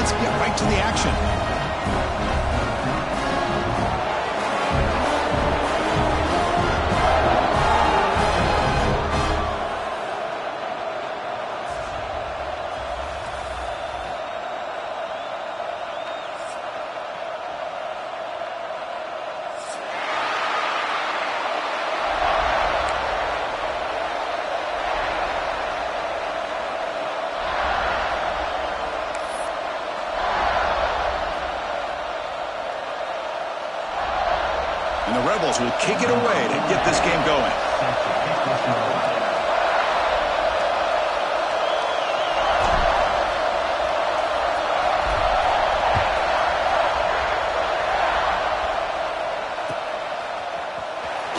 let's get right to the action. And the Rebels will kick it away to get this game going.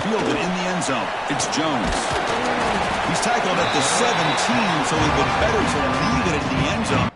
Fielded in the end zone. It's Jones. He's tackled at the 17, so it would be better to leave it in the end zone.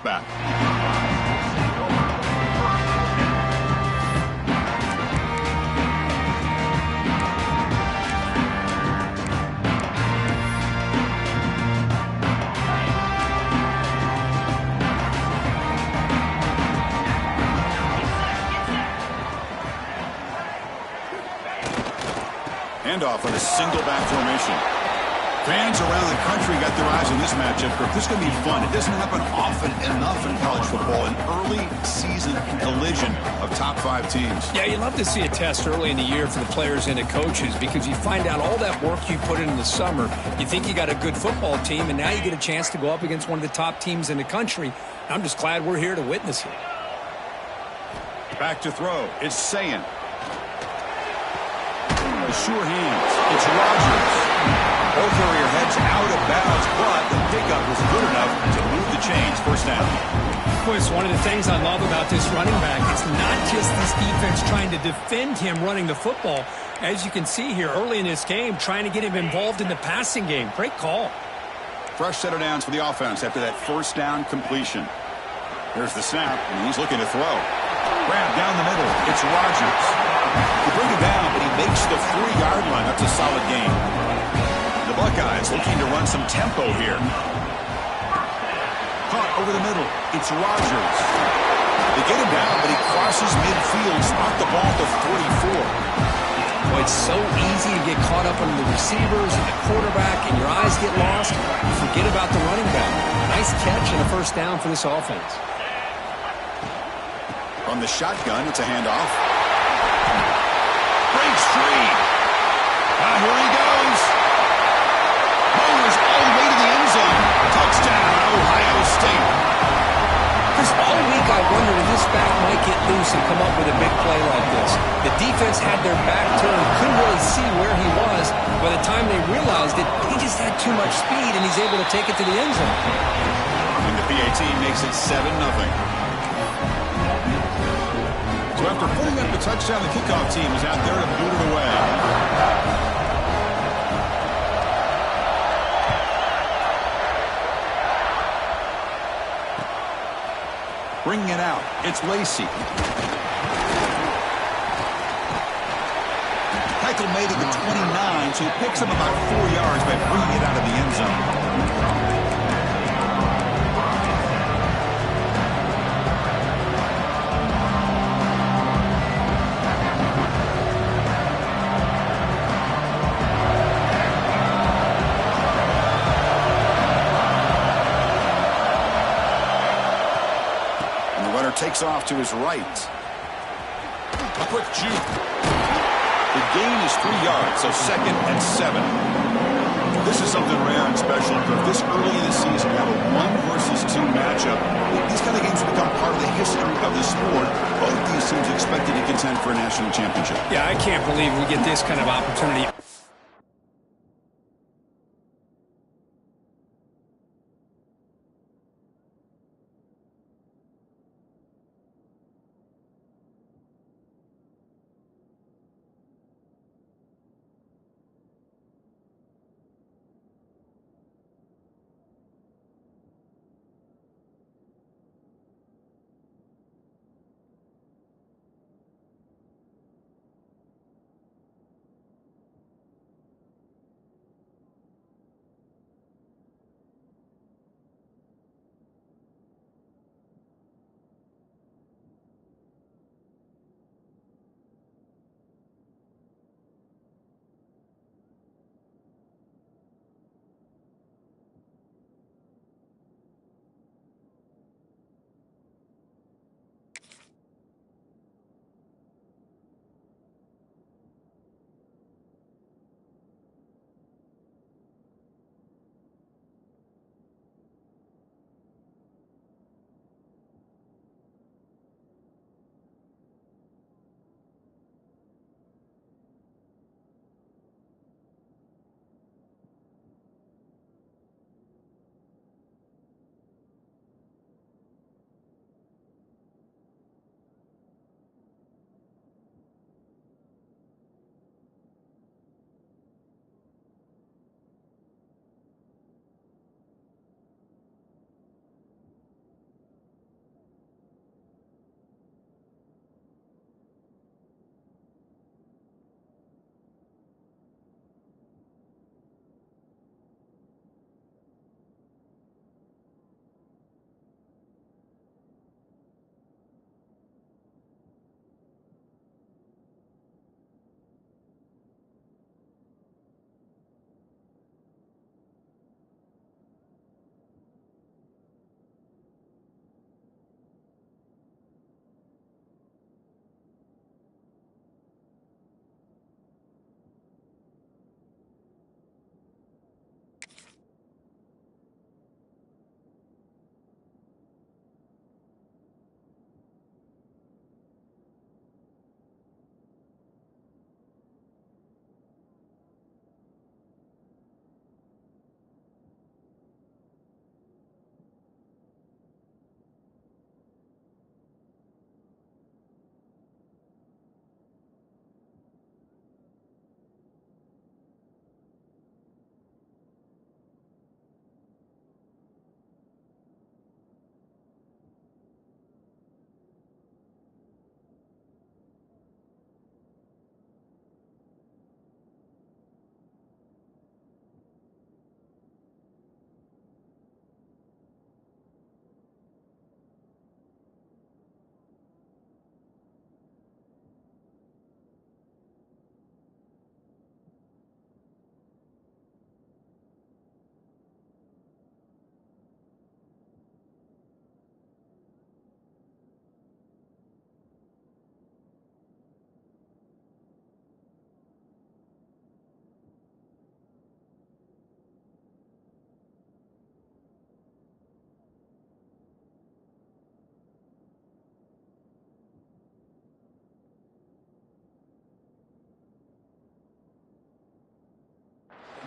Back. handoff on a single back formation. Fans around the country got their eyes on this matchup. This is going to be fun. It doesn't happen often enough in college football, an early season collision of top 5 teams. Yeah, you love to see a test early in the year for the players and the coaches because you find out all that work you put in the summer. You think you got a good football team, and now you get a chance to go up against one of the top teams in the country. I'm just glad we're here to witness it. Back to throw. It's Sayin. Sure hands. It's Rodgers. Ball carrier heads out of bounds, but the pickup was good enough to move the chains. First down. Boy, it's one of the things I love about this running back. It's not just this defense trying to defend him running the football. As you can see here early in this game, trying to get him involved in the passing game. Great call. Fresh set of downs for the offense after that first down completion. There's the snap, and he's looking to throw. Grab down the middle. It's Rodgers. They bring him down, but he makes the 3-yard line. That's a solid gain. The Buckeyes looking to run some tempo here. Caught over the middle. It's Rodgers. They get him down, but he crosses midfield. Spot the ball at the 44. Boy, it's so easy to get caught up on the receivers and the quarterback, and your eyes get lost. You forget about the running back. Nice catch and a first down for this offense. From the shotgun, it's a handoff. Breaks free. Here he goes. Mowers all the way to the end zone. Touchdown, Ohio State. Chris, all week I wondered if this back might get loose and come up with a big play like this. The defense had their back turned, couldn't really see where he was. By the time they realized it, he just had too much speed, and he's able to take it to the end zone. And the PAT makes it 7-0. So after putting up the touchdown, the kickoff team is out there to boot it away. Bringing it out, it's Lacy. Heichel made it to 29, so he picks up about 4 yards by bringing it out of the end zone. Takes off to his right. A quick juke. The gain is 3 yards, so 2nd and 7. This is something rare and special. If this early in the season you have a 1 versus 2 matchup, these kind of games have become part of the history of the sport. Both these teams expected to contend for a national championship. Yeah, I can't believe we get this kind of opportunity.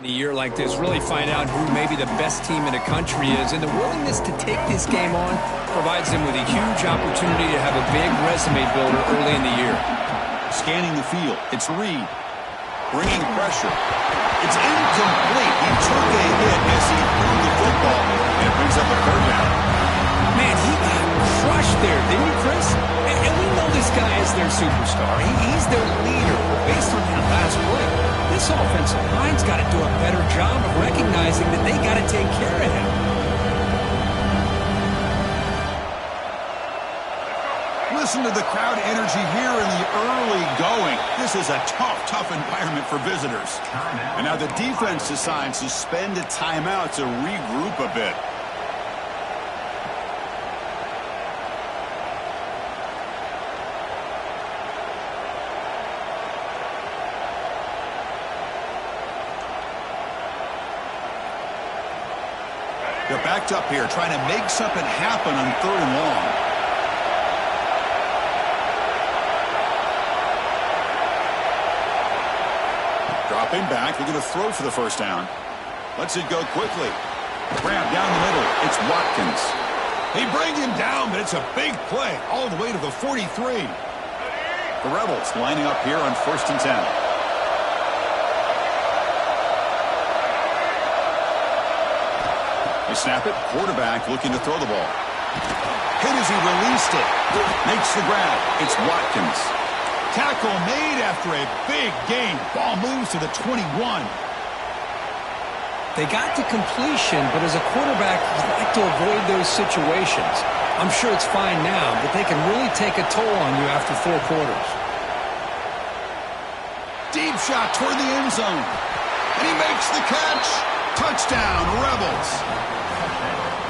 In a year like this, really find out who maybe the best team in the country is, and the willingness to take this game on provides them with a huge opportunity to have a big resume builder early in the year. Scanning the field, it's Reed, bringing pressure. It's incomplete. He took a hit as he threw the football, and it brings up a third down. Man, he got crushed there, didn't you, Chris? And we know this guy is their superstar. He's their leader. But based on that last play, this offensive line's got to do a better job of recognizing that they got to take care of him. Listen to the crowd energy here in the early going. This is a tough environment for visitors. And now the defense decides to spend a timeout to regroup a bit. They're backed up here, trying to make something happen on 3rd and long. Dropping back, they're going to throw for the first down. Lets it go quickly. Grab down the middle. It's Watkins. They bring him down, but it's a big play all the way to the 43. The Rebels lining up here on 1st and 10. They snap it. Quarterback looking to throw the ball. Hit as he released it. Makes the grab. It's Watkins. Tackle made after a big gain. Ball moves to the 21. They got to completion, but as a quarterback, you like to avoid those situations. I'm sure it's fine now, but they can really take a toll on you after 4 quarters. Deep shot toward the end zone. And he makes the catch. Touchdown, Rebels.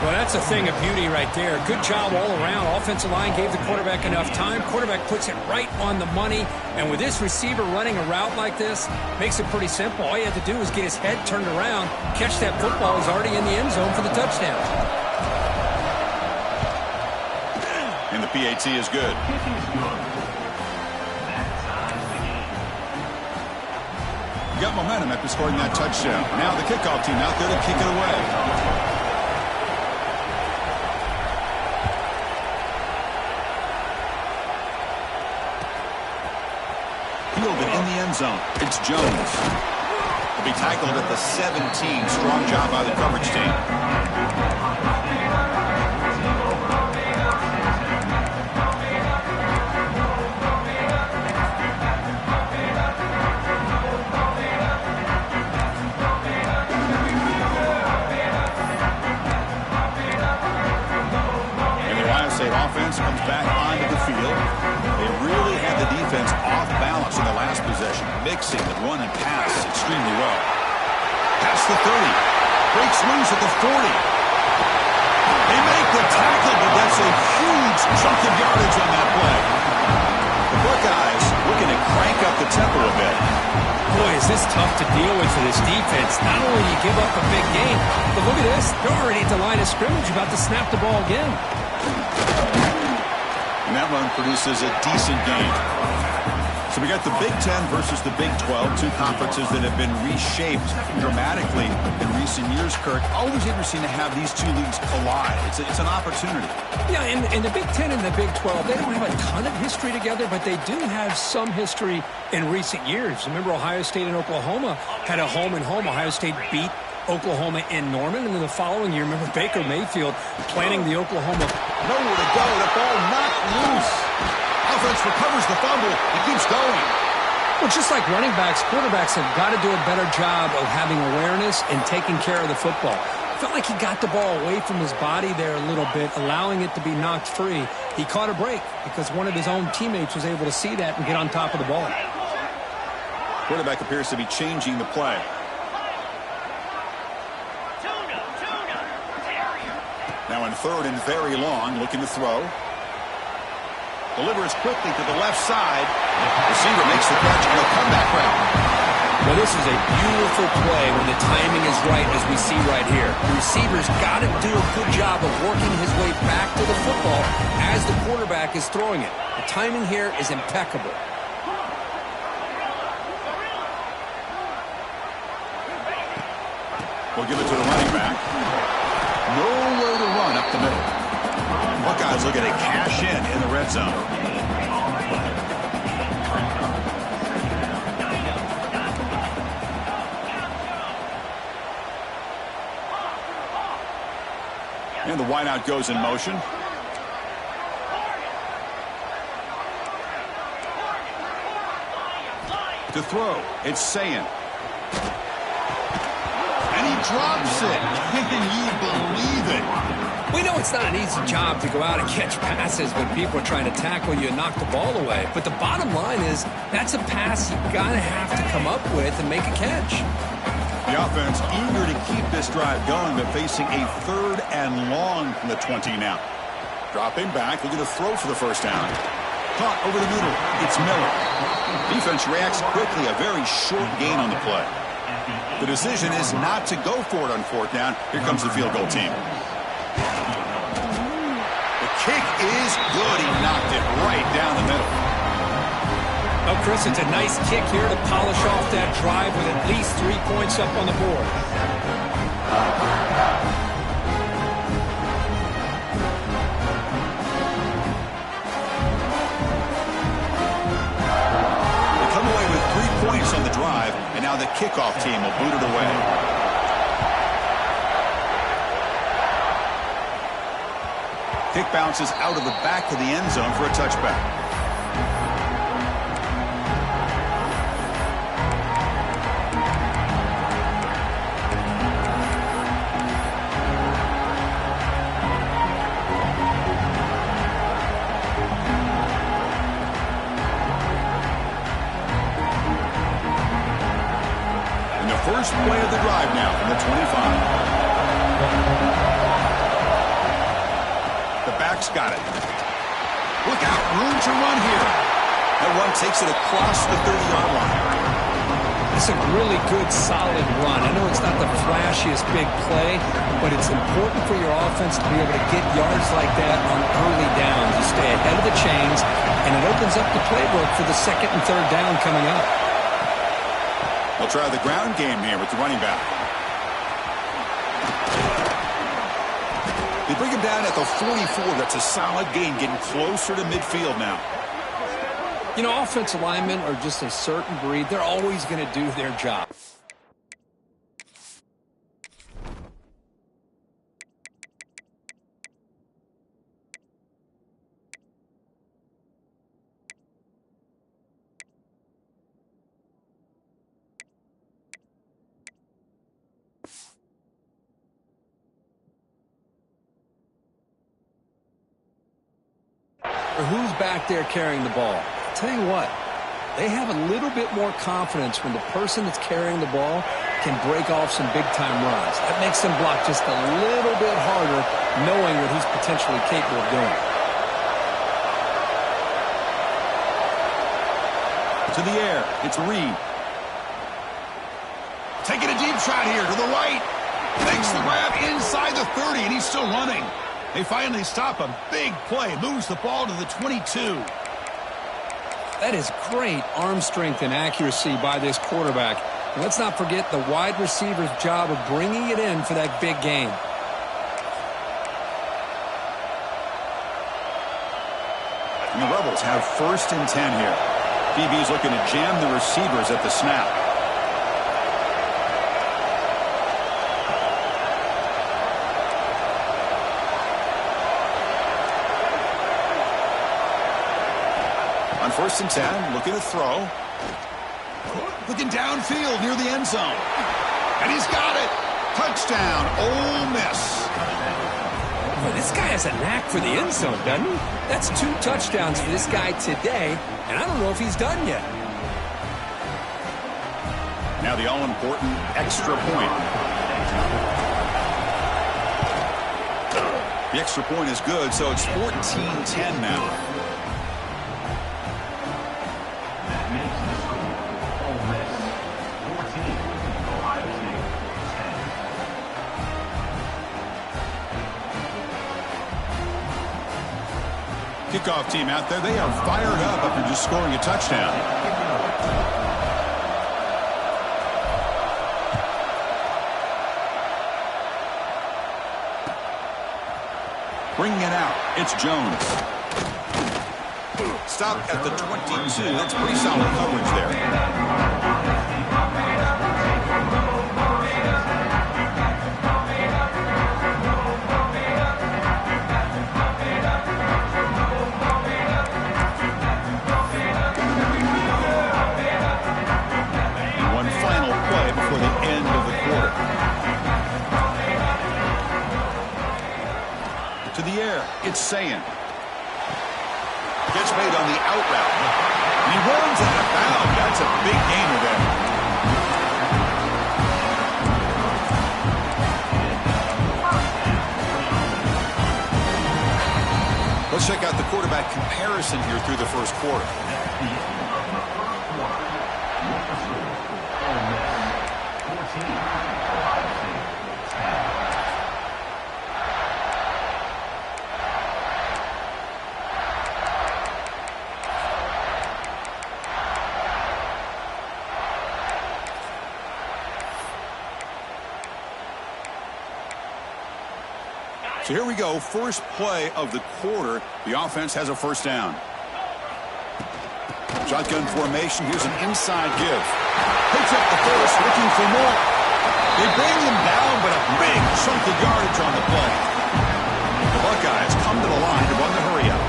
Well, that's a thing of beauty right there. Good job all around. Offensive line gave the quarterback enough time. Quarterback puts it right on the money. And with this receiver running a route like this, makes it pretty simple. All you have to do is get his head turned around, catch that football. He's already in the end zone for the touchdown. And the PAT is good. Got momentum after scoring that touchdown. Now the kickoff team out there to kick it away. Fielded in the end zone. It's Jones. He'll be tackled at the 17. Strong job by the coverage team. Offense comes back onto the field. They really had the defense off balance in the last possession, mixing the run and pass extremely well. Past the 30. Breaks loose at the 40. They make the tackle, but that's a huge chunk of yardage on that play. The Buckeyes looking to crank up the tempo a bit. Boy, is this tough to deal with for this defense. Not only do you give up a big game, but look at this. They're already at the line of scrimmage about to snap the ball again. And that run produces a decent gain. So we got the Big Ten versus the Big 12, two conferences that have been reshaped dramatically in recent years, Kirk. Always interesting to have these two leagues collide. It's an opportunity. Yeah, and the Big Ten and the Big 12, they don't have a ton of history together, but they do have some history in recent years. Remember, Ohio State and Oklahoma had a home-and-home. Ohio State beat Oklahoma in Norman, and then the following year, remember Baker Mayfield planning the Oklahoma. Nowhere to go. The ball knocked loose. Offense recovers the fumble. It keeps going. Well, just like running backs, quarterbacks have got to do a better job of having awareness and taking care of the football. Felt like he got the ball away from his body there a little bit, allowing it to be knocked free. He caught a break because one of his own teammates was able to see that and get on top of the ball. Quarterback appears to be changing the play. Now in 3rd and very long, looking to throw. Delivers quickly to the left side. Receiver makes the catch on a comeback route. Well, this is a beautiful play when the timing is right, as we see right here. The receiver's got to do a good job of working his way back to the football as the quarterback is throwing it. The timing here is impeccable. We'll give it to the running back. Nowhere to run up the middle. Buckeyes looking to cash in the red zone. And the wideout goes in motion. To throw, it's Sayin. And he drops it. Can you believe it? We know it's not an easy job to go out and catch passes when people are trying to tackle you and knock the ball away. But the bottom line is that's a pass you got to have to come up with and make a catch. The offense eager to keep this drive going, but facing a 3rd and long from the 20 now. Dropping back, looking to throw for the first down. Caught over the middle. It's Miller. Defense reacts quickly, a very short gain on the play. The decision is not to go for it on 4th down. Here comes the field goal team. The kick is good. He knocked it right down the middle. Oh, Chris, it's a nice kick here to polish off that drive with at least 3 points up on the board. They come away with 3 points on the drive, and now the kickoff team will boot it away. Kick bounces out of the back of the end zone for a touchback. First play of the drive now from the 25. The back's got it. Look out, room to run here. That run takes it across the 30-yard line. It's a really good, solid run. I know it's not the flashiest big play, but it's important for your offense to be able to get yards like that on early downs. You stay ahead of the chains, and it opens up the playbook for the 2nd and 3rd down coming up. We'll try the ground game here with the running back. They bring him down at the 44. That's a solid gain, getting closer to midfield now. You know, offensive linemen are just a certain breed. They're always going to do their job. Who's back there carrying the ball? I'll tell you what, they have a little bit more confidence when the person that's carrying the ball can break off some big-time runs. That makes them block just a little bit harder, knowing what he's potentially capable of doing. To the air, it's Reed. Taking a deep shot here to the right. Makes the grab inside the 30, and he's still running. They finally stop a big play. Moves the ball to the 22. That is great arm strength and accuracy by this quarterback. And let's not forget the wide receiver's job of bringing it in for that big gain. And the Rebels have 1st and 10 here. DB's looking to jam the receivers at the snap. On 1st and 10, looking to throw. Looking downfield near the end zone. And he's got it. Touchdown, Ole Miss. Boy, this guy has a knack for the end zone, doesn't he? That's 2 touchdowns for this guy today, and I don't know if he's done yet. Now the all-important extra point. The extra point is good, so it's 14-10 now. Kickoff team out there, they are fired up after just scoring a touchdown. Bringing it out, it's Jones. Stop at the 22. That's pretty solid coverage there. To the air, it's Sayan. Gets made on the out route. And he runs out of bounds. That's a big gainer there. Let's check out the quarterback comparison here through the first quarter. So here we go, first play of the quarter. The offense has a first down. Shotgun formation, here's an inside give. Picks up the first, looking for more. They bring him down, but a big chunk of yardage on the play. The Buckeyes come to the line to run the hurry-up.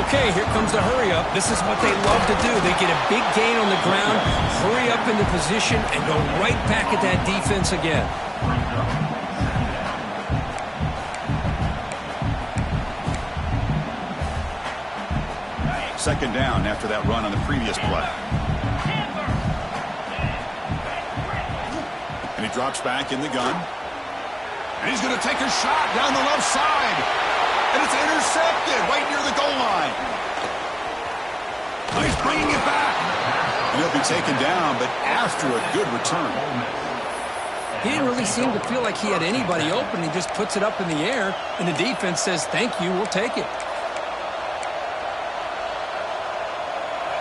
Okay, here comes the hurry-up. This is what they love to do. They get a big gain on the ground, hurry up into position, and go right back at that defense again. Second down after that run on the previous play. And he drops back in the gun. And he's going to take a shot down the left side. And it's intercepted right near the goal line. Oh, he's bringing it back. And he'll be taken down, but after a good return. He didn't really seem to feel like he had anybody open. He just puts it up in the air, and the defense says, thank you, we'll take it.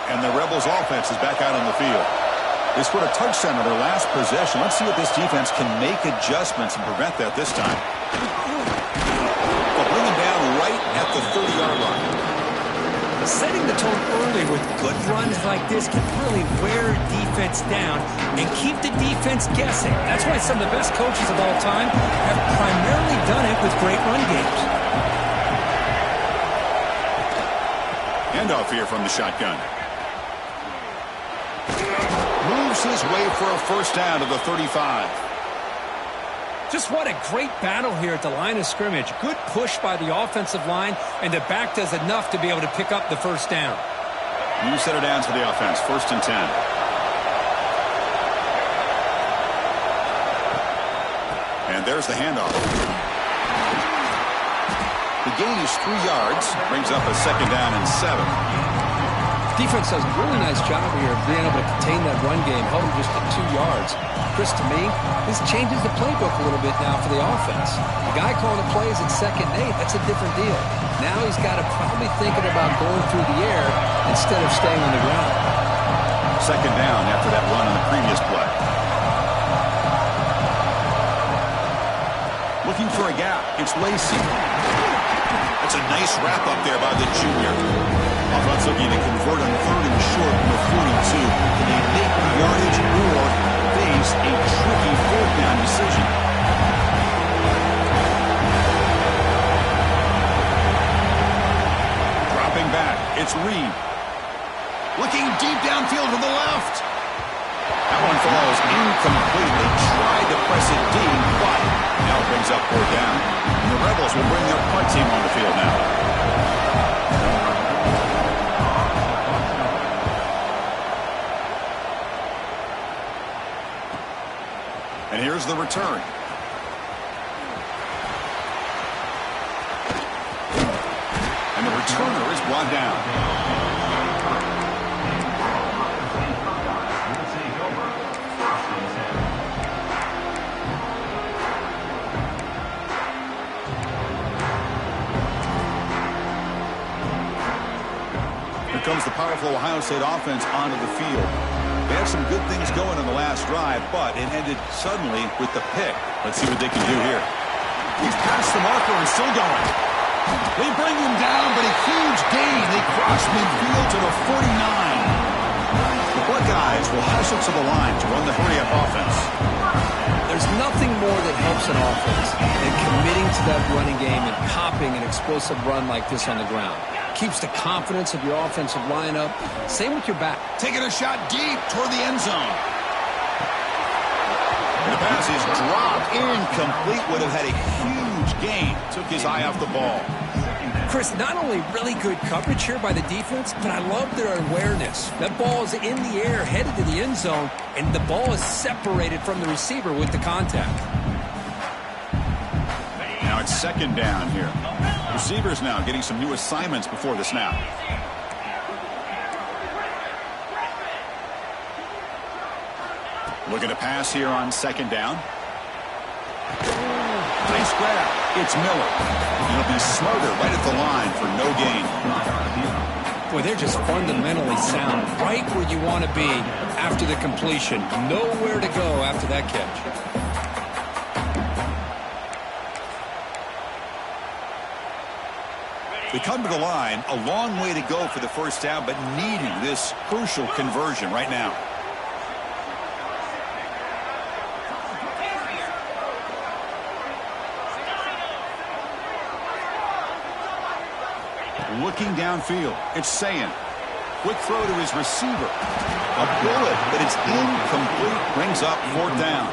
And the Rebels offense is back out on the field. They scored a touchdown on their last possession. Let's see if this defense can make adjustments and prevent that this time. They'll bring him down right at the 30-yard line. Setting the tone early with good runs like this can really wear a defense down and keep the defense guessing. That's why some of the best coaches of all time have primarily done it with great run games. Handoff here from the shotgun. Moves his way for a first down to the 35. Just what a great battle here at the line of scrimmage. Good push by the offensive line, and the back does enough to be able to pick up the first down. You set it down to the offense, 1st and 10. And there's the handoff. The gain is 3 yards, brings up a second down and 7. Defense does a really nice job here of being able to contain that run game, held him just at 2 yards. Chris, to me, this changes the playbook a little bit now for the offense. The guy calling the plays at 2nd and 8, that's a different deal. Now he's got to probably thinking about going through the air instead of staying on the ground. Second down after that run on the previous play. Looking for a gap, it's Lacey. That's a nice wrap up there by the junior. Offense looking to convert on 3rd and short from the 42. Can they make the yardage or face a tricky 4th down decision? Dropping back, it's Reed. Looking deep downfield to the left. That one falls incomplete. They tried to press it deep, but now it brings up 4th down. And the Rebels will bring their punt team on the field now. And here's the return. And the returner is brought down. Here comes the powerful Ohio State offense onto the field. They had some good things going on the last drive, but it ended suddenly with the pick. Let's see what they can do here. He's past the marker and still going. They bring him down, but a huge gain. They cross midfield to the 49. The Buckeyes will hustle to the line to run the hurry-up offense. There's nothing more that helps an offense than committing to that running game and popping an explosive run like this on the ground. Keeps the confidence of your offensive lineup. Same with your back. Taking a shot deep toward the end zone. And the pass is dropped. Incomplete. Would have had a huge gain. Took his eye off the ball. Chris, not only really good coverage here by the defense, but I love their awareness. That ball is in the air, headed to the end zone, and the ball is separated from the receiver with the contact. Now it's second down here. Receivers now getting some new assignments before the snap. Looking to pass here on second down. Nice grab. It's Miller. He'll be smarter right at the line for no gain. Boy, they're just fundamentally sound. Right where you want to be after the completion. Nowhere to go after that catch. They come to the line. A long way to go for the first down, but needing this crucial conversion right now. Looking downfield, it's Sayin. Quick throw to his receiver. A bullet, but it's incomplete. Brings up fourth down.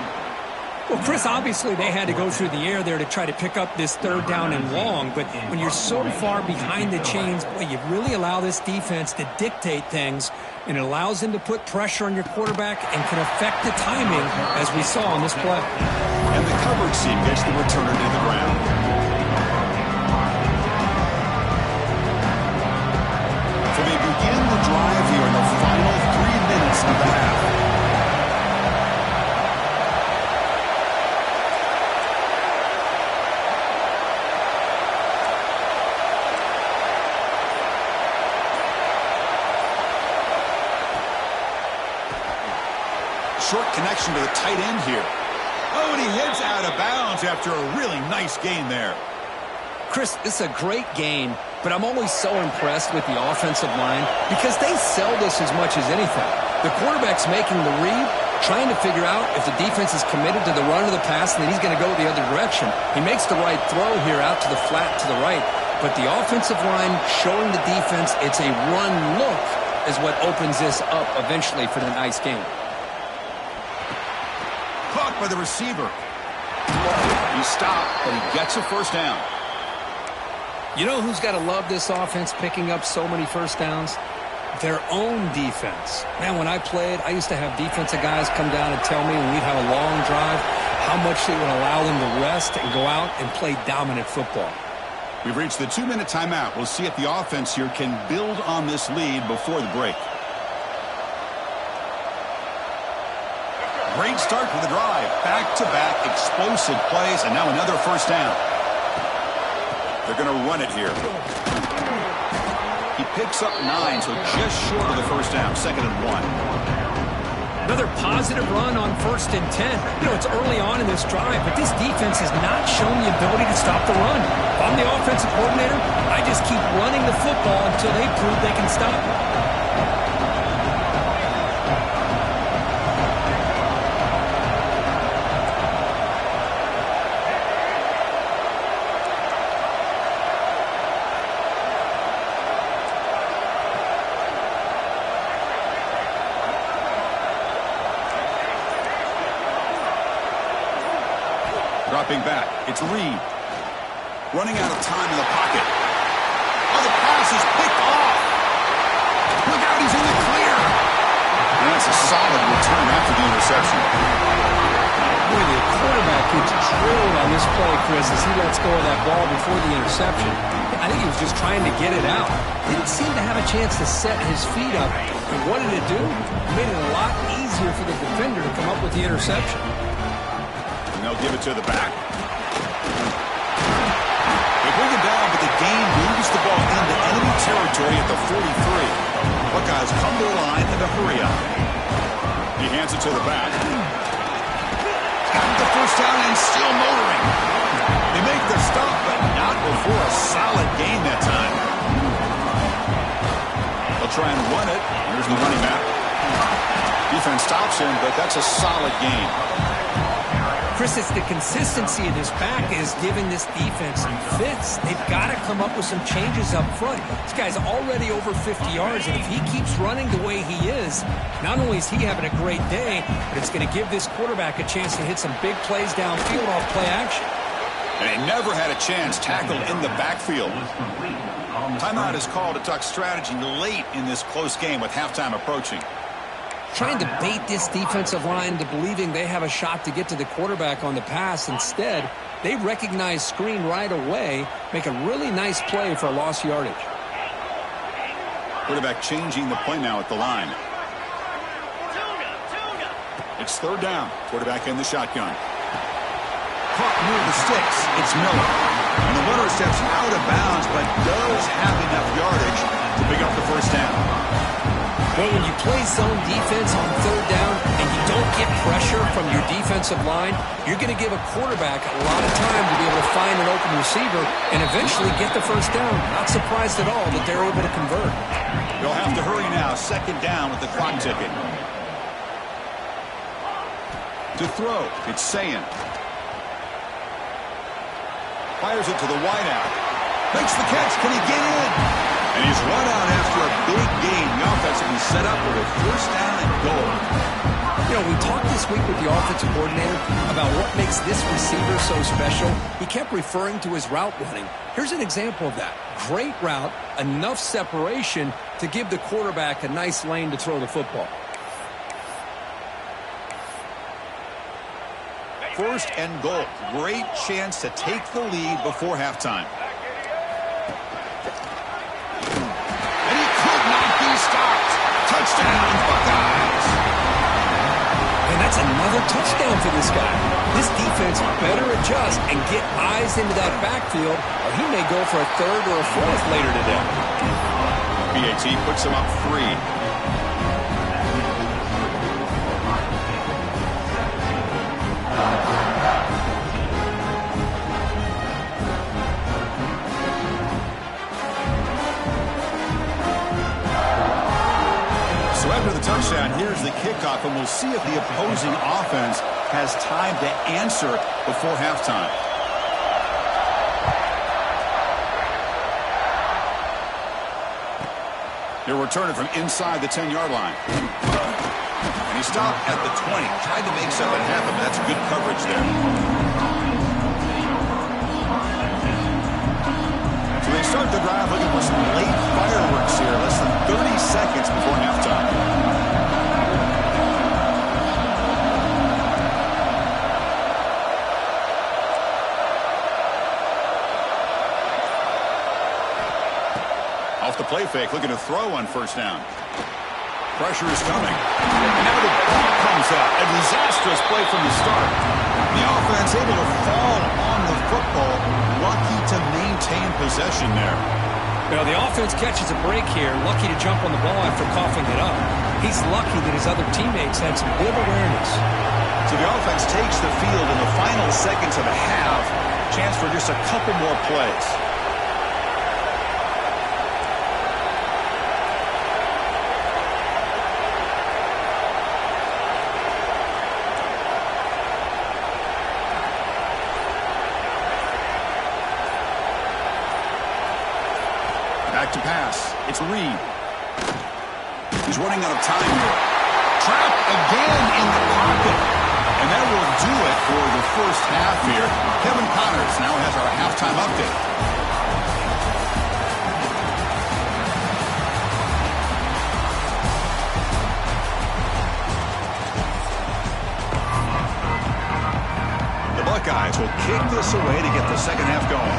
Well, Chris, obviously they had to go through the air there to try to pick up this third down and long, but when you're so far behind the chains, boy, you really allow this defense to dictate things, and it allows them to put pressure on your quarterback and can affect the timing, as we saw on this play. And the coverage team gets the returner to the ground. So they begin the drive here in the final 3 minutes of the half. Short connection to the tight end here. Oh, and he heads out of bounds after a really nice gain there. Chris, this is a great game, but I'm always so impressed with the offensive line because they sell this as much as anything. The quarterback's making the read, trying to figure out if the defense is committed to the run or the pass, and then he's going to go the other direction. He makes the right throw here out to the flat to the right, but the offensive line showing the defense it's a run look is what opens this up eventually for the nice game. Caught by the receiver. He stopped, but he gets a first down. You know who's got to love this offense picking up so many first downs? Their own defense. Man, when I played, I used to have defensive guys come down and tell me when we'd have a long drive how much it would allow them to rest and go out and play dominant football. We've reached the 2-minute timeout. We'll see if the offense here can build on this lead before the break. Great start to the drive. Back-to-back explosive plays, and now another first down. They're going to run it here. He picks up 9, so just short of the first down. 2nd and 1. Another positive run on 1st and 10. You know, it's early on in this drive, but this defense has not shown the ability to stop the run. If I'm the offensive coordinator, I just keep running the football until they prove they can stop it. Dropping back, it's Reed. Running out of time in the pocket. Oh, the pass is picked off. Look out, he's in the clear. And that's a solid return after the interception. Boy, the quarterback gets drilled on this play, Chris, as he lets go of that ball before the interception. I think he was just trying to get it out. Didn't seem to have a chance to set his feet up. And what did it do? It made it a lot easier for the defender to come up with the interception. They'll give it to the back. They bring him down, but the game moves the ball into enemy territory at the 43. Buckeyes come to the line in a hurry up. He hands it to the back. Got the first down and still motoring. They make the stop, but not before a solid try and run it. Here's the running back. Defense stops him, but that's a solid gain. Chris, it's the consistency in his back is giving this defense some fits. They've got to come up with some changes up front. This guy's already over 50 yards, and if he keeps running the way he is, not only is he having a great day, but it's going to give this quarterback a chance to hit some big plays downfield off play action. And he never had a chance tackled in the backfield. Timeout is called to talk strategy late in this close game with halftime approaching. Trying to bait this defensive line to believing they have a shot to get to the quarterback on the pass. Instead, they recognize screen right away, make a really nice play for a lost yardage. Quarterback changing the play now at the line. It's third down. Quarterback in the shotgun. Caught near the sticks. It's Miller. And the runner steps out of bounds, but does have enough yardage to pick up the first down. Well, when you play zone defense on third down and you don't get pressure from your defensive line, you're going to give a quarterback a lot of time to be able to find an open receiver and eventually get the first down. Not surprised at all that they're able to convert. They'll have to hurry now. Second down with the clock ticking. To throw, it's Sayin. Fires it to the wideout. Makes the catch. Can he get in? And he's run out after a big gain. The offense will be set up with a first down and goal. You know, we talked this week with the offensive coordinator about what makes this receiver so special. He kept referring to his route running. Here's an example of that. Great route, enough separation to give the quarterback a nice lane to throw the football. First and goal. Great chance to take the lead before halftime. And he could not be stopped. Touchdown, Buckeyes. And that's another touchdown for this guy. This defense better adjust and get eyes into that backfield, or he may go for a third or a fourth later today. BAT puts him up 3. So after the touchdown, here's the kickoff, and we'll see if the opposing offense has time to answer before halftime. They're returning from inside the 10-yard line. And he stopped at the 20. Tried to make something happen, but that's good coverage there. So they start the drive looking for some late fireworks here. Less than 30 seconds before halftime. Off the play fake, looking to throw on first down. Pressure is coming. And now the ball comes out. A disastrous play from the start. The offense able to fall on the football. Lucky to maintain possession there. Well, the offense catches a break here. Lucky to jump on the ball after coughing it up. He's lucky that his other teammates had some good awareness. So the offense takes the field in the final seconds of the half. Chance for just a couple more plays. Back to pass. It's Reed. He's running out of time here. Trapped again in the pocket. And that will do it for the first half here. Kevin Connors now has our halftime update. The Buckeyes will kick this away to get the second half going.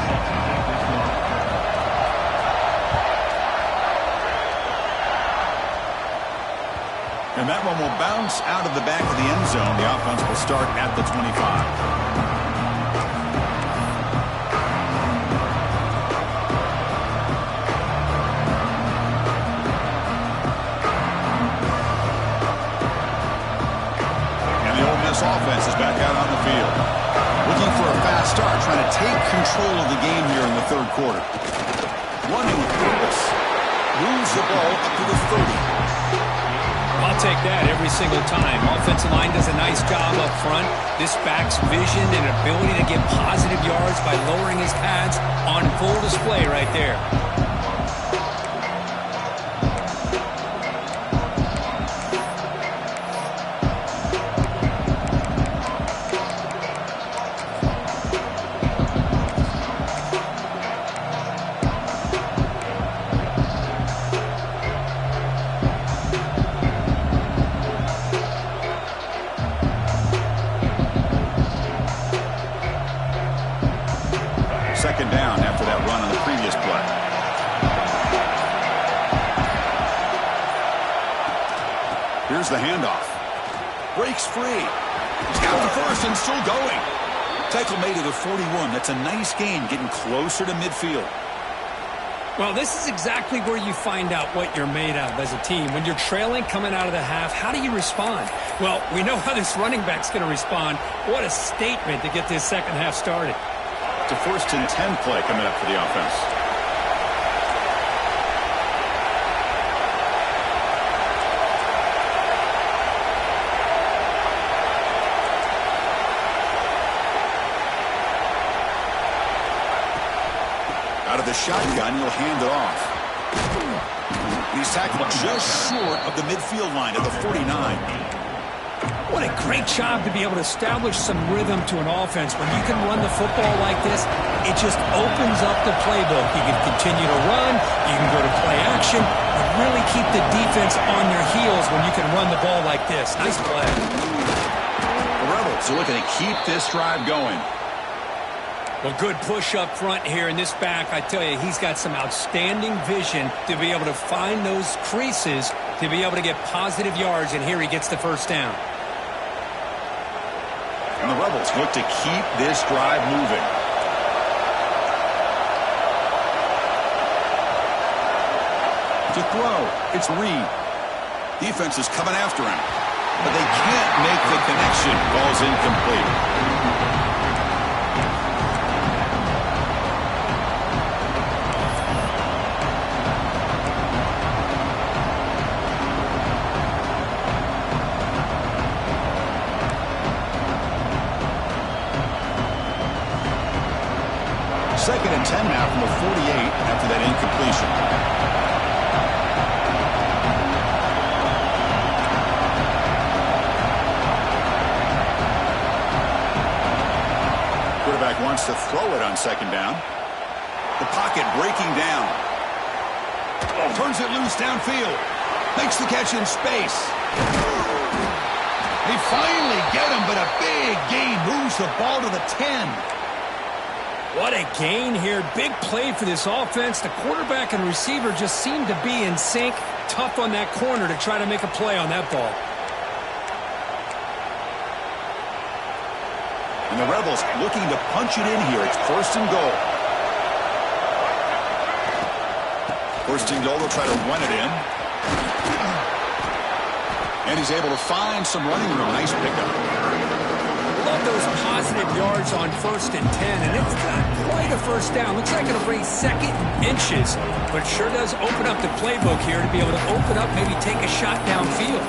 And that one will bounce out of the back of the end zone. The offense will start at the 25. And the Ole Miss offense is back out on the field. Looking for a fast start, trying to take control of the game here in the third quarter. Running with purpose. moves the ball up to the 30. I'll take that every single time. Offensive line does a nice job up front. This back's vision and ability to get positive yards by lowering his pads on full display right there. Second down after that run on the previous play. Here's the handoff. Breaks free. He's got the first and still going. Tackle made at the 41. That's a nice gain, getting closer to midfield. Well, this is exactly where you find out what you're made of as a team. When you're trailing coming out of the half, how do you respond? Well, we know how this running back's going to respond. What a statement to get this second half started. It's a 1st and 10 play coming up for the offense. Out of the shotgun, he'll hand it off. He's tackled just short of the midfield line at the 49. What a great job to be able to establish some rhythm to an offense. When you can run the football like this, it just opens up the playbook. You can continue to run, you can go to play action, and really keep the defense on their heels when you can run the ball like this. Nice play. The Rebels are looking to keep this drive going. Well, good push up front here in this back. I tell you, he's got some outstanding vision to be able to find those creases, to be able to get positive yards, and here he gets the first down. And the Rebels look to keep this drive moving. To throw, it's Reed. Defense is coming after him, but they can't make the connection. Ball's incomplete. Second and 10 now from the 48 after that incompletion. Quarterback wants to throw it on second down. The pocket breaking down. Turns it loose downfield. Makes the catch in space. They finally get him, but a big gain moves the ball to the 10. What a gain here. Big play for this offense. The quarterback and receiver just seem to be in sync. Tough on that corner to try to make a play on that ball. And the Rebels looking to punch it in here. It's 1st and goal. 1st and goal, they'll try to run it in. And he's able to find some running room. Nice pickup. Love those positive yards on 1st and 10, and it's not quite a first down. Looks like it'll bring second inches, but sure does open up the playbook here to be able to open up, maybe take a shot downfield.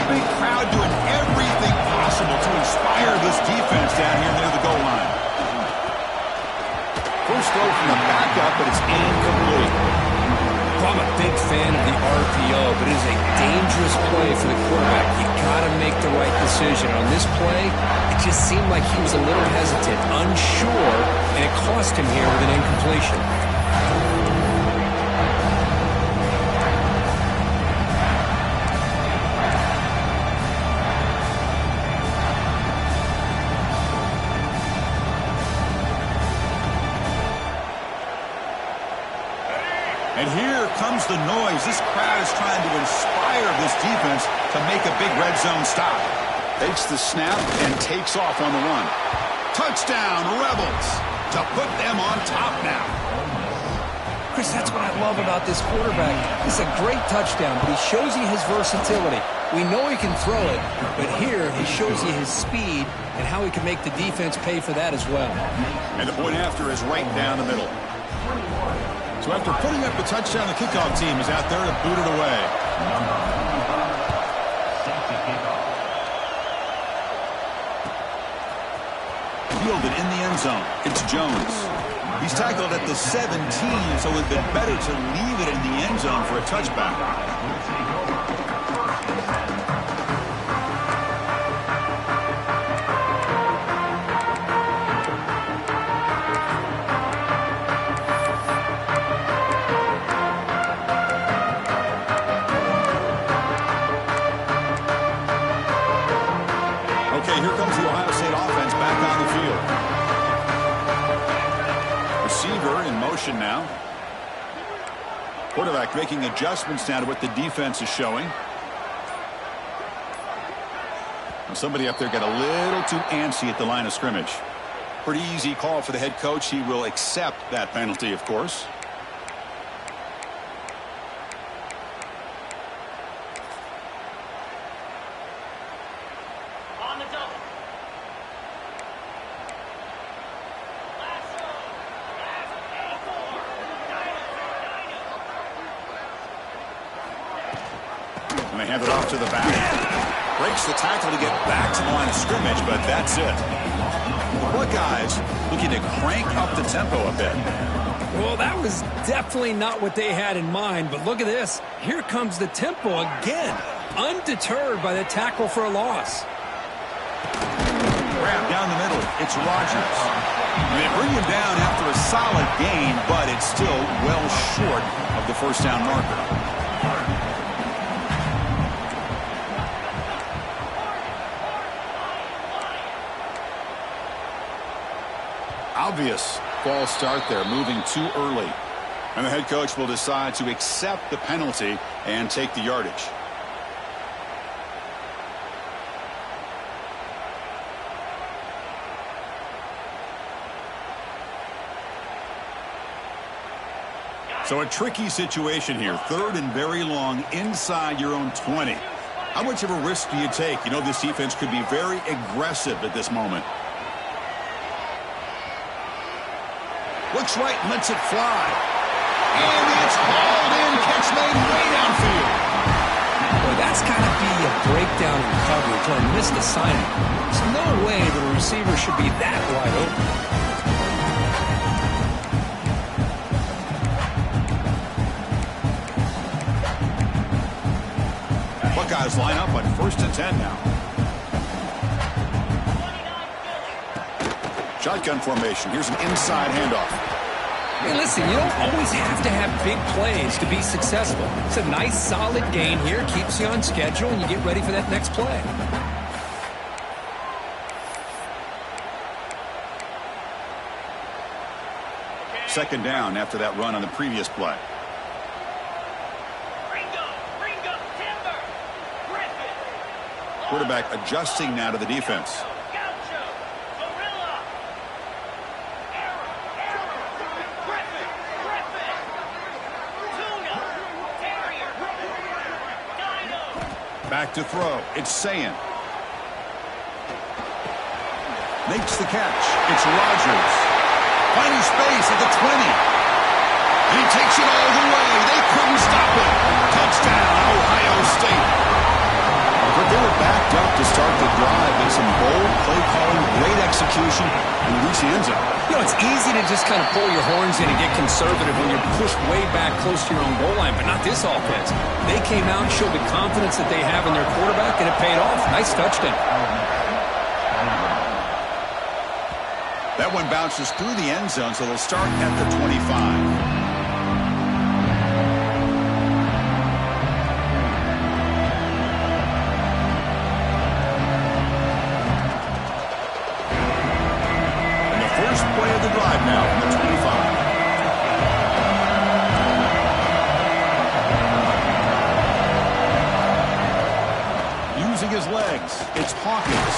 Big crowd doing everything possible to inspire this defense down here near the goal line. First throw from the backup, but it's incomplete. Well, I'm a big fan of the RPO, but it is a dangerous play for the quarterback. You got to make the right decision. On this play, it just seemed like he was a little hesitant, unsure, and it cost him here with an incompletion. And here comes the noise. This crowd is trying to inspire this defense to make a big red zone stop. Takes the snap and takes off on the run. Touchdown, Rebels, to put them on top now. Chris, that's what I love about this quarterback. It's a great touchdown, but he shows you his versatility. We know he can throw it, but here he shows you his speed and how he can make the defense pay for that as well. And the point after is right down the middle. So after putting up the touchdown, the kickoff team is out there to boot it away. Fielded in the end zone. It's Jones. He's tackled at the 17, so it would have been better to leave it in the end zone for a touchback. Okay, here comes the Ohio State offense back on the field. Receiver in motion now. Quarterback making adjustments now to what the defense is showing. Now somebody up there got a little too antsy at the line of scrimmage. Pretty easy call for the head coach. He will accept that penalty, of course. And they hand it off to the back. Breaks the tackle to get back to the line of scrimmage, but that's it. The Buckeyes looking to crank up the tempo a bit. Well, that was definitely not what they had in mind, but look at this. Here comes the tempo again, undeterred by the tackle for a loss. Grab down the middle. It's Rodgers. And they bring him down after a solid gain, but it's still well short of the first down marker. Obvious false start there, moving too early. And the head coach will decide to accept the penalty and take the yardage. So a tricky situation here. Third and very long inside your own 20. How much of a risk do you take? You know this defense could be very aggressive at this moment. Looks right and lets it fly. And it's hauled in. Catch made way downfield. Boy, that's got to be a breakdown in coverage or a missed assignment. There's no way that a receiver should be that wide open. Buckeyes line up on 1st and 10 now. Shotgun formation. Here's an inside handoff. Hey, listen, you don't always have to have big plays to be successful. It's a nice, solid gain here. Keeps you on schedule, and you get ready for that next play. Second down after that run on the previous play. Quarterback adjusting now to the defense. Back to throw. It's Sayin. Makes the catch. It's Rodgers. Finding space at the 20. And he takes it all the way. They couldn't stop it. Touchdown, Ohio State. But they were backed up to start the drive. There's some bold play calling, great execution, and reach the end zone. You know, it's easy to just kind of pull your horns in and get conservative when you're pushed way back close to your own goal line, but not this offense. They came out and showed the confidence that they have in their quarterback, and it paid off. Nice touchdown. That one bounces through the end zone, so they'll start at the 25. Play of the drive now from the 25. using his legs. It's Hawkins.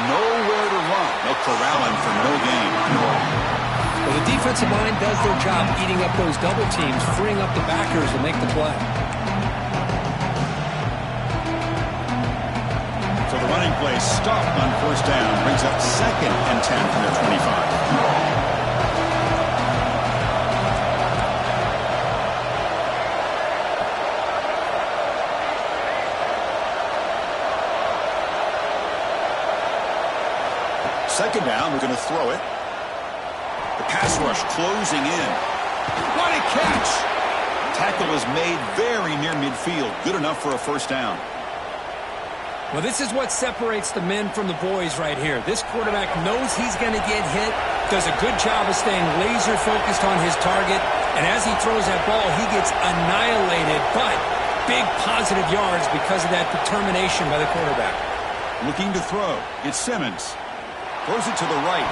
Nowhere to run. They'll corral him for no gain. Well, the defensive line does their job eating up those double teams, freeing up the backers to make the play. So the running play stopped on first down. Brings up 2nd and 10 from their 25. Second down, we're going to throw it. The pass rush closing in. What a catch! Tackle is made very near midfield. Good enough for a first down. Well, this is what separates the men from the boys right here. This quarterback knows he's going to get hit, does a good job of staying laser focused on his target, and as he throws that ball, he gets annihilated, but big positive yards because of that determination by the quarterback. Looking to throw. It's Simmons. Throws it to the right.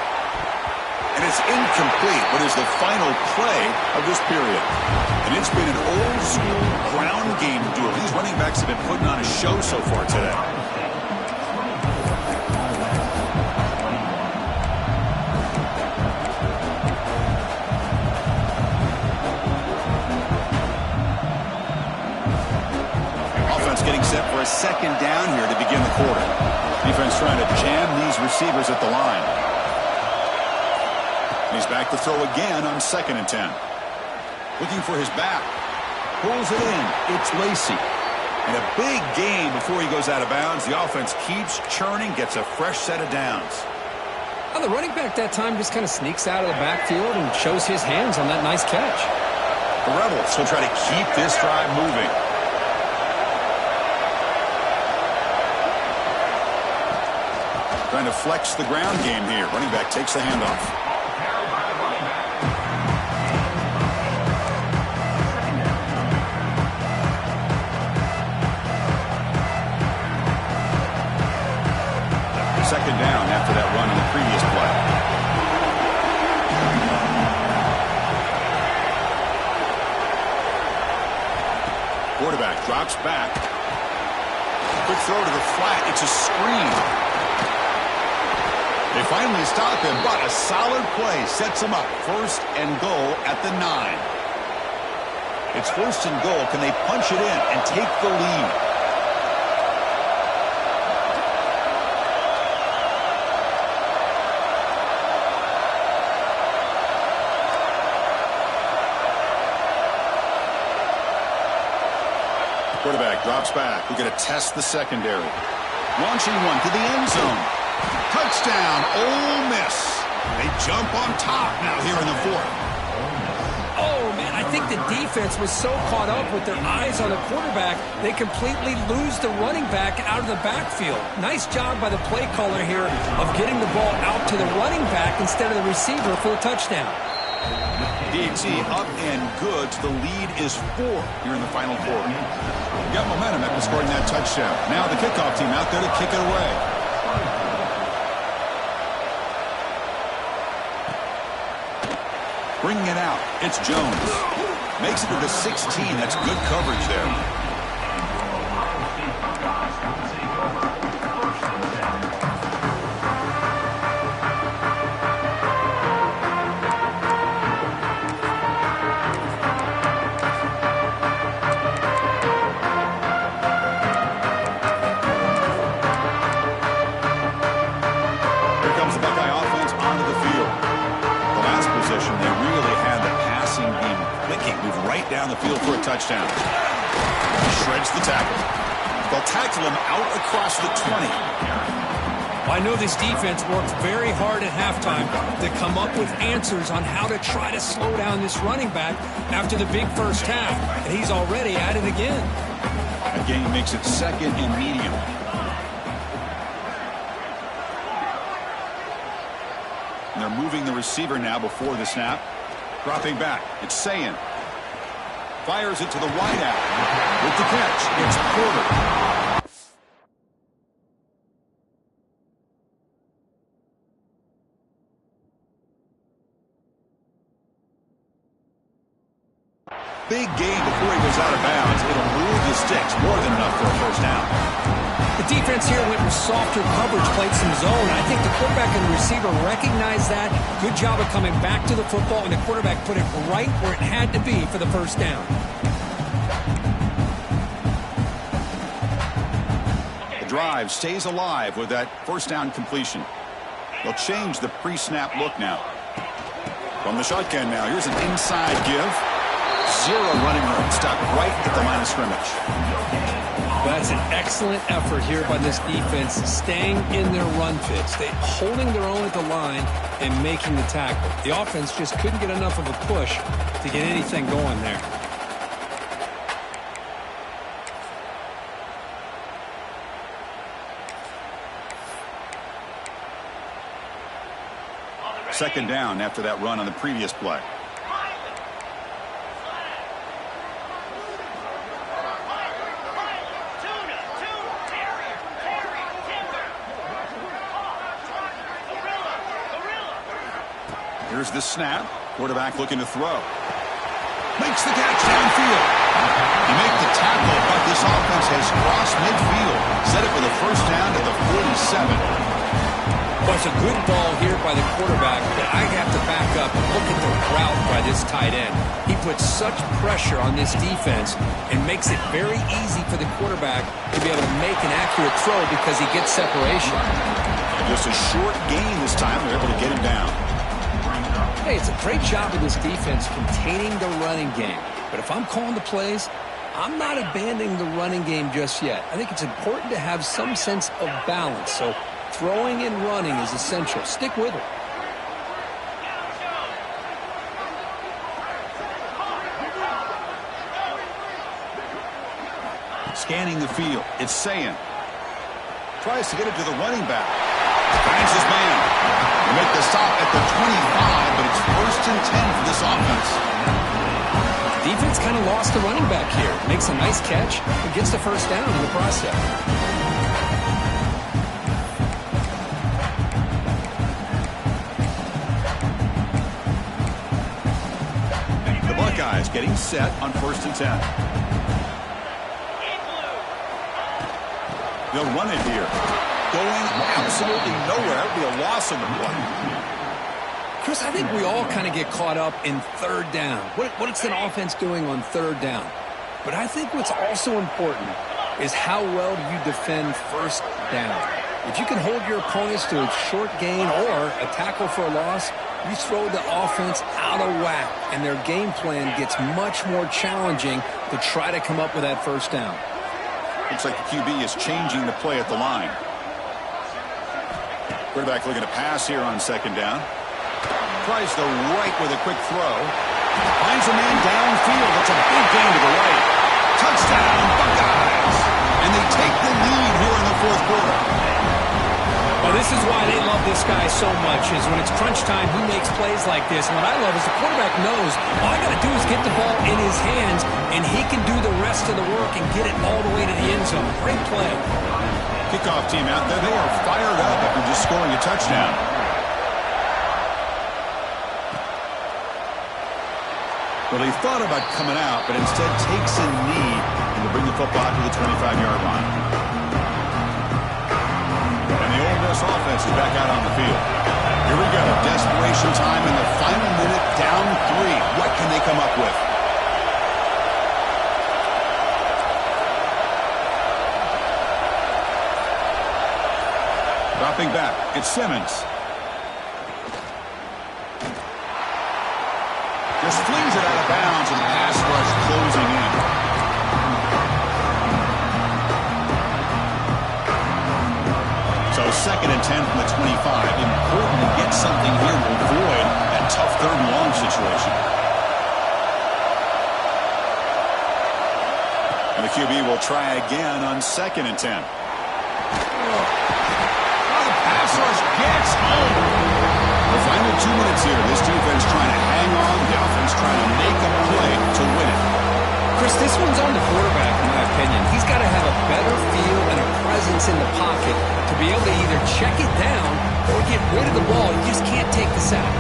And it's incomplete, but is the final play of this period. And it's been an old-school ground game duel. These running backs have been putting on a show so far today. Offense getting set for a second down here to begin the quarter. Defense trying to jam these receivers at the line. He's back to throw again on 2nd and 10. Looking for his back. Pulls it in. It's Lacy. And a big gain before he goes out of bounds. The offense keeps churning, gets a fresh set of downs. Well, the running back that time just kind of sneaks out of the backfield and shows his hands on that nice catch. The Rebels will try to keep this drive moving. Trying to flex the ground game here. Running back takes the handoff. Second down after that run in the previous play. Quarterback drops back. Quick throw to the flat. It's a screen. They finally stop him, but a solid play sets him up. 1st and goal at the 9. It's 1st and goal. Can they punch it in and take the lead? Quarterback drops back. We're going to test the secondary. Launching one to the end zone. Touchdown, Ole Miss. They jump on top now here in the 4th. Oh, man, I think the defense was so caught up with their eyes on the quarterback, they completely lose the running back out of the backfield. Nice job by the play caller here of getting the ball out to the running back instead of the receiver for the touchdown. DHC up and good. The lead is 4 here in the final quarter. Got momentum after scoring that touchdown. Now the kickoff team out there to kick it away. Bringing it out, it's Jones. Makes it to the 16. That's good coverage there. Down the field for a touchdown. Shreds the tackle. They'll tackle him out across the 20. I know this defense worked very hard at halftime to come up with answers on how to try to slow down this running back after the big first half, and he's already at it again. That game makes it 2nd and medium. And they're moving the receiver now before the snap. Dropping back. It's Sayin. Fires it to the wideout. With the catch, it's Porter. Big gain before he goes out of bounds. It'll move the sticks. More than enough for a first down. The The defense here went with softer coverage, played some zone. I think the quarterback and the receiver recognized that. Good job of coming back to the football, and the quarterback put it right where it had to be for the first down. The drive stays alive with that first down completion. They'll change the pre-snap look now. From the shotgun now, here's an inside give. Zero running room. Stop right at the line of scrimmage. That's an excellent effort here by this defense, staying in their run fits. They holding their own at the line and making the tackle. The offense just couldn't get enough of a push to get anything going there. Second down after that run on the previous play. Here's the snap. Quarterback looking to throw. Makes the catch downfield. You make the tackle, but this offense has crossed midfield. Set it for the first down at the 47. Well, it's a good ball here by the quarterback, but I have to back up and look at the route by this tight end. He puts such pressure on this defense and makes it very easy for the quarterback to be able to make an accurate throw because he gets separation. Just a short gain this time. They're able to get him down. Hey, it's a great job of this defense containing the running game. But if I'm calling the plays, I'm not abandoning the running game just yet. I think it's important to have some sense of balance. So throwing and running is essential. Stick with it. Scanning the field. It's Sayin. Tries to get it to the running back. Finds his man. They make the stop at the 25, but it's first and 10 for this offense. Defense kind of lost the running back here. Makes a nice catch and gets the first down in the process. The Buckeyes getting set on first and 10. They'll run it here. Going absolutely nowhere. That would be a loss of the play. Chris, I think we all kind of get caught up in third down. What is an offense doing on third down? But I think what's also important is how well do you defend first down. If you can hold your opponents to a short gain or a tackle for a loss, you throw the offense out of whack, and their game plan gets much more challenging to try to come up with that first down. Looks like the QB is changing the play at the line. Quarterback looking to pass here on second down. Tries the right with a quick throw. Finds a man downfield. That's a big gain to the right. Touchdown, Buckeyes! And they take the lead here in the fourth quarter. Well, this is why they love this guy so much, is when it's crunch time, he makes plays like this. And what I love is the quarterback knows all I got to do is get the ball in his hands, and he can do the rest of the work and get it all the way to the end zone. Great play. Kickoff team out there. They are fired up after just scoring a touchdown. Well, he thought about coming out, but instead takes a knee and to bring the football to the 25-yard line. And the Ole Miss offense is back out on the field. Here we go. Desperation time in the final minute, down 3. What can they come up with? Dropping back, it's Simmons. Just flings it out of bounds, and the pass rush closing in. So second and 10 from the 25. Important to get something here to avoid that tough third and long situation. And the QB will try again on second and 10. Pass rush gets home. The final 2 minutes here. This defense trying to hang on. The offense trying to make a play to win it. Chris, this one's on the quarterback, in my opinion. He's got to have a better feel and a presence in the pocket to be able to either check it down or get rid of the ball. You just can't take the sack.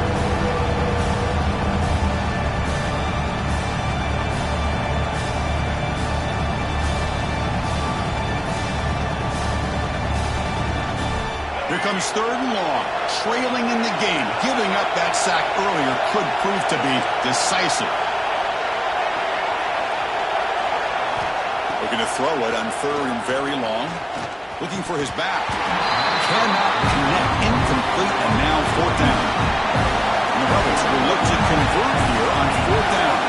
Here comes 3rd and long, trailing in the game. Giving up that sack earlier could prove to be decisive. Looking to throw it on 3rd and very long. Looking for his back. Cannot connect, incomplete, and now 4th down. And the Rebels will look to convert here on 4th down.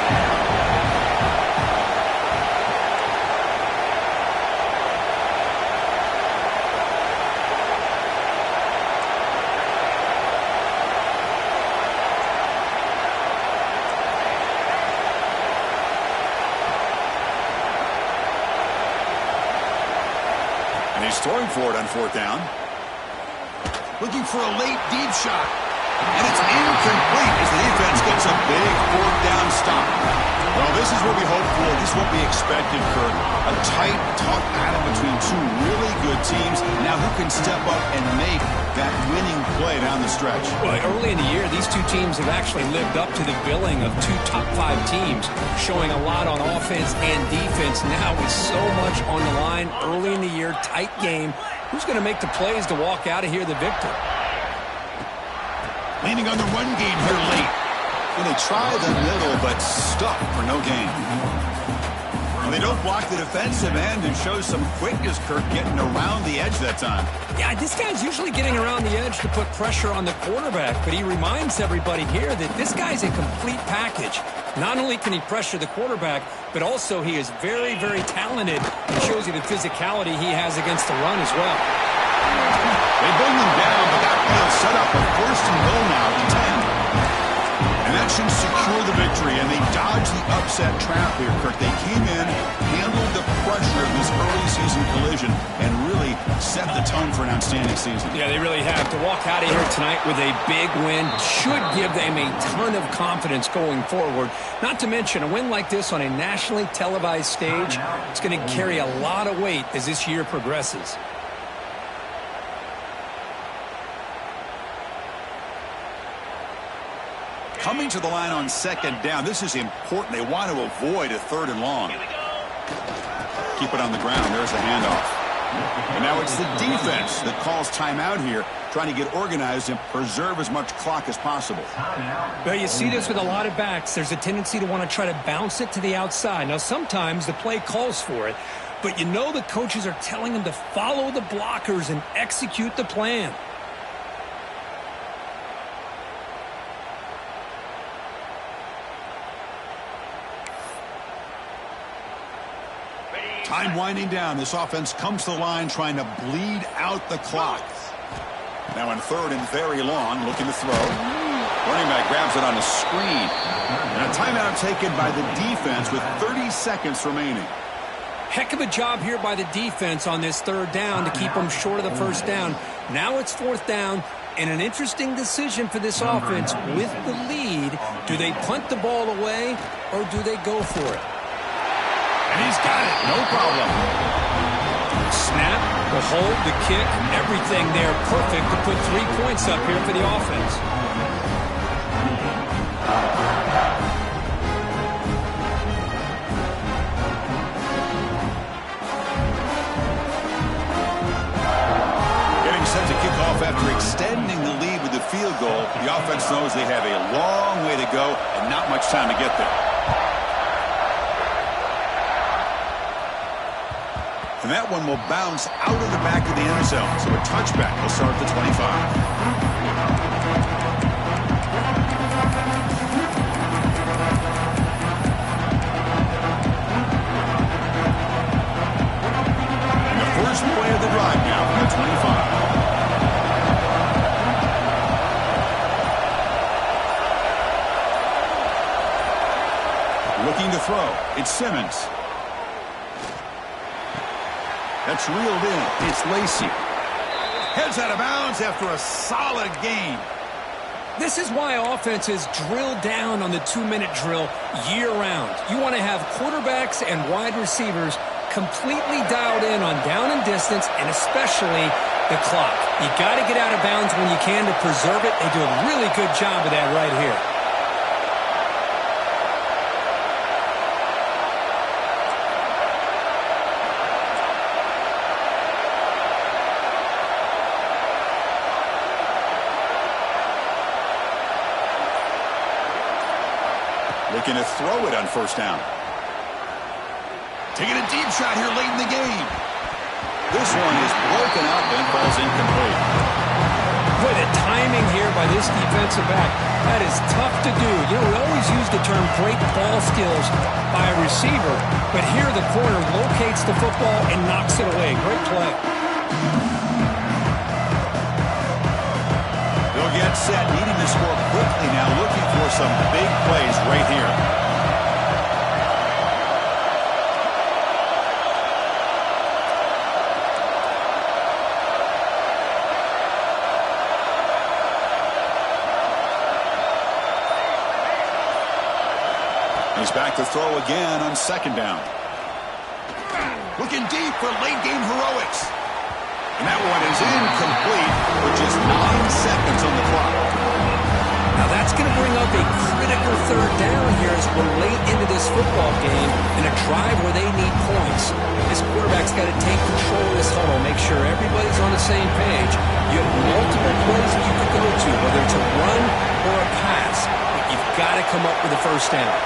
He's throwing for it on 4th down. Looking for a late deep shot. And it's incomplete as the defense gets a big 4th down stop. Well, this is what we hope for. This is what we expected, Kurt. A tight, tough battle between two really good teams. Now who can step up and make that winning play down the stretch? Well, early in the year, these two teams have actually lived up to the billing of two top 5 teams, showing a lot on offense and defense. Now with so much on the line early in the year, tight game, who's going to make the plays to walk out of here the victor? Leaning on the run game here late. Well, they try the middle, but stuck for no gain. And they don't block the defensive end and show some quickness, Kirk, getting around the edge that time. Yeah, this guy's usually getting around the edge to put pressure on the quarterback, but he reminds everybody here that this guy's a complete package. Not only can he pressure the quarterback, but also he is very, very talented. It shows you the physicality he has against the run as well. They bring him down, but that will set up a 1st and goal now at 10. And that should secure the victory, and they dodged the upset trap here, Kirk. They came in, handled the pressure of this early season collision, and really set the tone for an outstanding season. Yeah, they really have. To walk out of here tonight with a big win should give them a ton of confidence going forward. Not to mention, a win like this on a nationally televised stage, it's going to carry a lot of weight as this year progresses. Coming to the line on 2nd down. This is important. They want to avoid a 3rd and long. Keep it on the ground. There's the handoff. And now it's the defense that calls timeout here, trying to get organized and preserve as much clock as possible. Well, you see this with a lot of backs. There's a tendency to want to try to bounce it to the outside. Now, sometimes the play calls for it, but you know the coaches are telling them to follow the blockers and execute the plan. Time winding down. This offense comes to the line trying to bleed out the clock. Now in 3rd and very long, looking to throw. Running back grabs it on a screen. And a timeout taken by the defense with 30 seconds remaining. Heck of a job here by the defense on this 3rd down to keep them short of the 1st down. Now it's 4th down, and an interesting decision for this offense. With the lead, do they punt the ball away or do they go for it? And he's got it. No problem. Snap, the hold, the kick, everything there perfect to put 3 points up here for the offense. Getting set to kick off after extending the lead with the field goal. The offense knows they have a long way to go and not much time to get there. And that one will bounce out of the back of the end zone. So a touchback will start at the 25. And the first play of the drive now from the 25. Looking to throw. It's Simmons. That's reeled in. It's Lacy. Heads out of bounds after a solid gain. This is why offenses drill down on the 2-minute drill year-round. You want to have quarterbacks and wide receivers completely dialed in on down and distance, and especially the clock. You got to get out of bounds when you can to preserve it. They do a really good job of that right here. looking to throw it on first down. Taking a deep shot here late in the game. This one is broken up and falls incomplete. Boy, the timing here by this defensive back, that is tough to do. You know, we always use the term great ball skills by a receiver, but here the corner locates the football and knocks it away. Great play. They'll get set, needing to score quickly now, looking for some big plays right here. He's back to throw again on second down. Looking deep for late-game heroics. And that one is incomplete with just 9 seconds on the clock. Now that's going to bring up a critical third down here as we're late into this football game in a drive where they need points. This quarterback's got to take control of this huddle, make sure everybody's on the same page. You have multiple plays that you could go to, whether it's a run or a pass, but you've got to come up with a first down.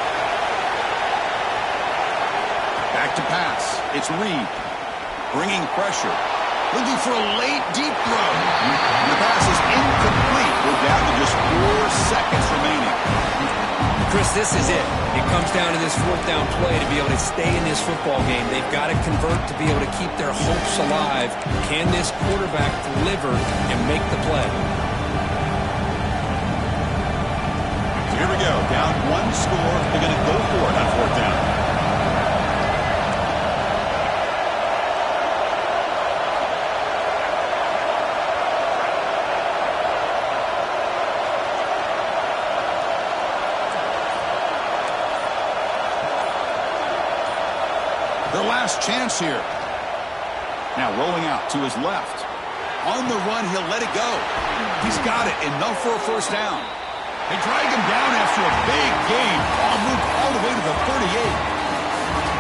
Back to pass. It's Reed. Bringing pressure. Looking for a late, deep throw. The pass is incomplete. We're down to just 4 seconds remaining. Chris, this is it. It comes down to this fourth down play to be able to stay in this football game. They've got to convert to be able to keep their hopes alive. Can this quarterback deliver and make the play? So here we go. Down 1 score. They're going to go for it on fourth down. Their last chance here. Now rolling out to his left. On the run, he'll let it go. He's got it. Enough for a first down. They drag him down after a big gain. Ball moved all the way to the 38.